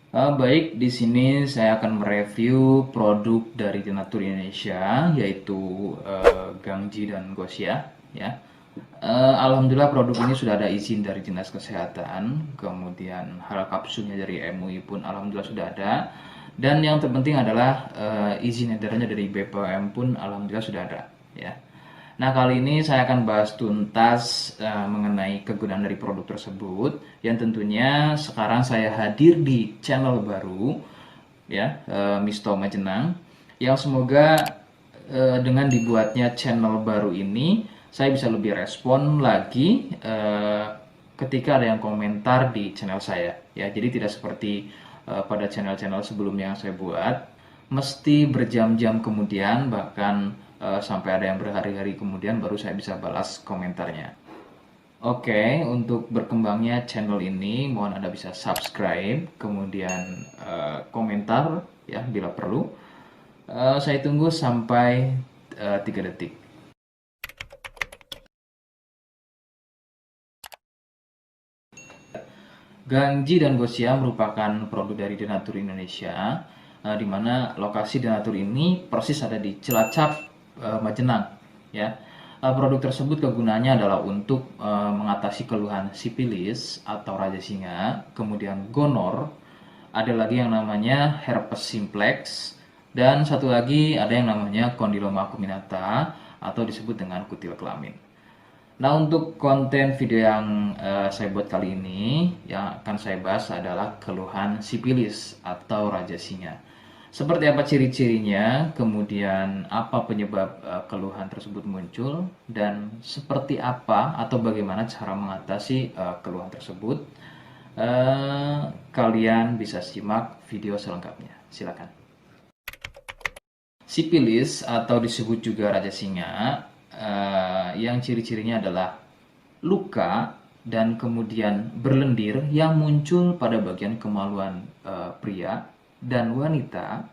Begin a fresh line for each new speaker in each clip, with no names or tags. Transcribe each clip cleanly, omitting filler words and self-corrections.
Baik, di sini saya akan mereview produk dari Denatur Indonesia, yaitu Gangji dan Gosia. Ya, Alhamdulillah produk ini sudah ada izin dari Dinas Kesehatan, kemudian hal kapsulnya dari MUI pun Alhamdulillah sudah ada, dan yang terpenting adalah izin edarnya dari BPOM pun Alhamdulillah sudah ada. Ya. Nah, kali ini saya akan bahas tuntas mengenai kegunaan dari produk tersebut yang tentunya sekarang saya hadir di channel baru ya, Misto Majenang, yang semoga dengan dibuatnya channel baru ini saya bisa lebih respon lagi ketika ada yang komentar di channel saya ya. Jadi tidak seperti pada channel-channel sebelumnya yang saya buat mesti berjam-jam kemudian, bahkan sampai ada yang berhari-hari kemudian baru saya bisa balas komentarnya. Oke, untuk berkembangnya channel ini mohon Anda bisa subscribe, kemudian komentar ya bila perlu. Saya tunggu sampai 3 detik. Gangji dan Gosia merupakan produk dari Denatur Indonesia, di mana lokasi Denatur ini persis ada di Cilacap, Majenang. Ya, produk tersebut kegunaannya adalah untuk mengatasi keluhan sipilis atau raja singa, kemudian gonor, ada lagi yang namanya herpes simplex, dan satu lagi ada yang namanya kondiloma acuminata atau disebut dengan kutil kelamin. Nah, untuk konten video yang saya buat kali ini, yang akan saya bahas adalah keluhan sipilis atau raja singa. Seperti apa ciri-cirinya, kemudian apa penyebab keluhan tersebut muncul, dan seperti apa atau bagaimana cara mengatasi keluhan tersebut. Kalian bisa simak video selengkapnya. Silakan. Sipilis atau disebut juga raja singa, yang ciri-cirinya adalah luka dan kemudian berlendir yang muncul pada bagian kemaluan pria dan wanita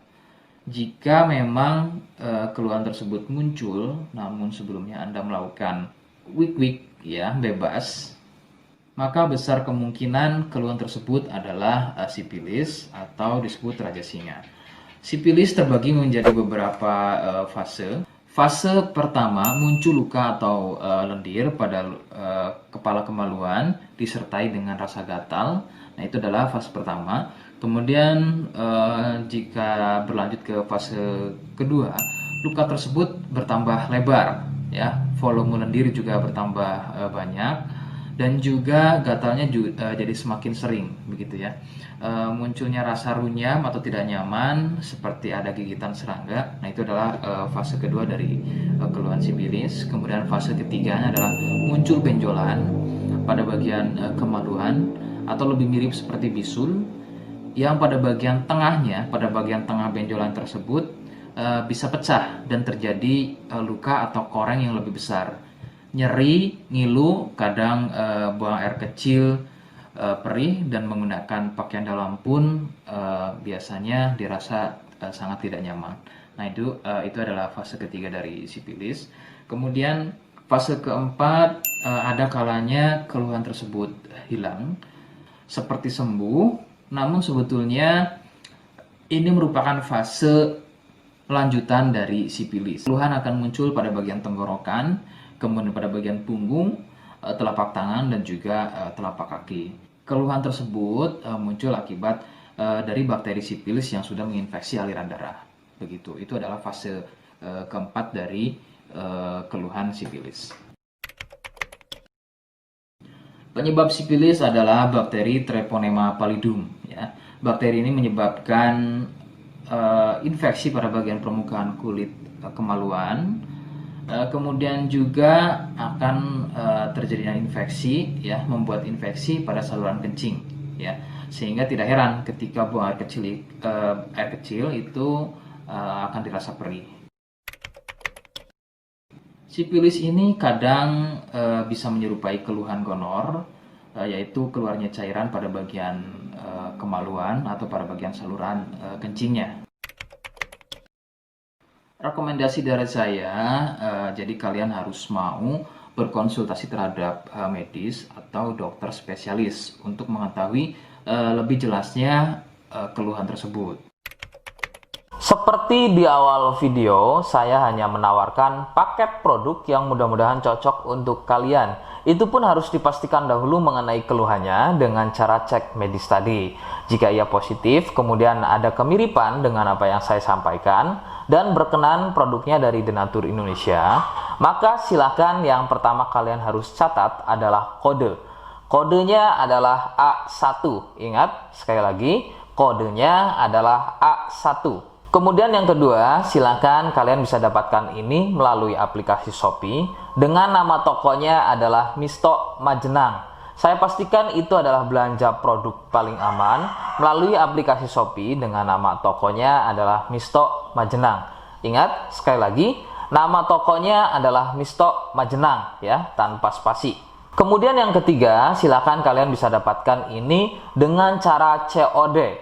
jika memang keluhan tersebut muncul namun sebelumnya Anda melakukan wik-wik ya bebas, maka besar kemungkinan keluhan tersebut adalah sipilis atau disebut raja singa. Sipilis terbagi menjadi beberapa fase. Fase pertama muncul luka atau lendir pada kepala kemaluan disertai dengan rasa gatal. Nah, itu adalah fase pertama. Kemudian jika berlanjut ke fase kedua, luka tersebut bertambah lebar, ya, volume lendir juga bertambah banyak, dan juga gatalnya juga, jadi semakin sering begitu ya. Munculnya rasa runyam atau tidak nyaman seperti ada gigitan serangga. Nah, itu adalah fase kedua dari keluhan sipilis. Kemudian fase ketiganya adalah muncul benjolan pada bagian kemaluan atau lebih mirip seperti bisul, yang pada bagian tengahnya, pada bagian tengah benjolan tersebut bisa pecah dan terjadi luka atau koreng yang lebih besar. Nyeri, ngilu, kadang buang air kecil, perih, dan menggunakan pakaian dalam pun biasanya dirasa sangat tidak nyaman. Nah, itu adalah fase ketiga dari sipilis. Kemudian fase keempat, ada kalanya keluhan tersebut hilang seperti sembuh, namun sebetulnya ini merupakan fase lanjutan dari sipilis. Keluhan akan muncul pada bagian tenggorokan, kemudian pada bagian punggung, telapak tangan, dan juga telapak kaki. Keluhan tersebut muncul akibat dari bakteri sipilis yang sudah menginfeksi aliran darah. Begitu. Itu adalah fase keempat dari keluhan sipilis. Penyebab sipilis adalah bakteri Treponema pallidum. Ya. Bakteri ini menyebabkan infeksi pada bagian permukaan kulit kemaluan. Kemudian juga akan terjadinya infeksi, ya, membuat infeksi pada saluran kencing, ya, sehingga tidak heran ketika buang air kecil itu akan dirasa perih. Sipilis ini kadang bisa menyerupai keluhan gonor, yaitu keluarnya cairan pada bagian kemaluan atau pada bagian saluran kencingnya. Rekomendasi dari saya, jadi kalian harus mau berkonsultasi terhadap medis atau dokter spesialis untuk mengetahui lebih jelasnya keluhan tersebut.
Seperti di awal video, saya hanya menawarkan paket produk yang mudah-mudahan cocok untuk kalian. Itu pun harus dipastikan dahulu mengenai keluhannya dengan cara cek medis tadi. Jika ia positif, kemudian ada kemiripan dengan apa yang saya sampaikan, dan berkenan produknya dari Denatur Indonesia, maka silakan yang pertama kalian harus catat adalah kode. Kodenya adalah A1. Ingat, sekali lagi, kodenya adalah A1. Kemudian yang kedua, silakan kalian bisa dapatkan ini melalui aplikasi Shopee dengan nama tokonya adalah Misto Majenang. Saya pastikan itu adalah belanja produk paling aman melalui aplikasi Shopee dengan nama tokonya adalah Misto Majenang. Ingat, sekali lagi, nama tokonya adalah Misto Majenang ya, tanpa spasi. Kemudian yang ketiga, silakan kalian bisa dapatkan ini dengan cara COD.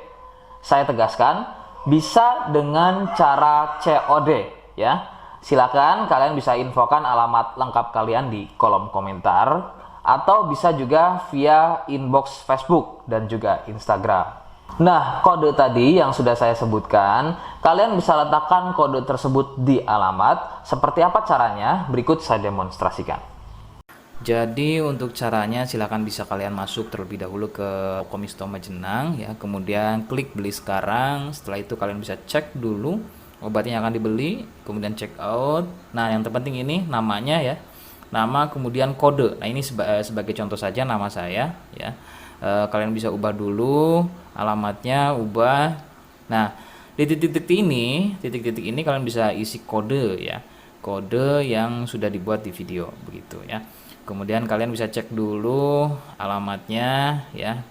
Saya tegaskan, bisa dengan cara COD ya. Silakan kalian bisa infokan alamat lengkap kalian di kolom komentar atau bisa juga via inbox Facebook dan juga Instagram. Nah, kode tadi yang sudah saya sebutkan, kalian bisa letakkan kode tersebut di alamat. Seperti apa caranya? Berikut saya demonstrasikan.
Jadi untuk caranya silahkan bisa kalian masuk terlebih dahulu ke toko Misto Majenang ya, kemudian klik beli sekarang. Setelah itu kalian bisa cek dulu obatnya yang akan dibeli, kemudian check out. Nah yang terpenting ini namanya ya, nama kemudian kode. Nah ini sebagai contoh saja nama saya ya. Kalian bisa ubah dulu alamatnya, ubah. Nah di titik-titik ini kalian bisa isi kode ya, kode yang sudah dibuat di video begitu ya. Kemudian kalian bisa cek dulu alamatnya ya,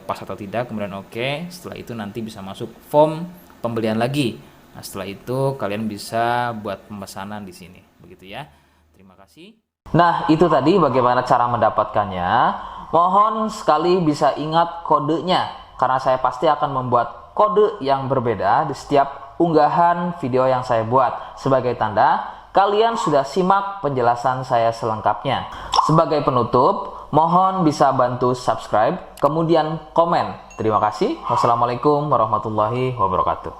pas atau tidak, kemudian oke. Setelah itu nanti bisa masuk form pembelian lagi. Nah, setelah itu kalian bisa buat pemesanan di sini. Begitu ya. Terima kasih.
Nah, itu tadi bagaimana cara mendapatkannya. Mohon sekali bisa ingat kodenya, karena saya pasti akan membuat kode yang berbeda di setiap unggahan video yang saya buat. Sebagai tanda, kalian sudah simak penjelasan saya selengkapnya. Sebagai penutup, mohon bisa bantu subscribe, kemudian komen. Terima kasih. Wassalamualaikum warahmatullahi wabarakatuh.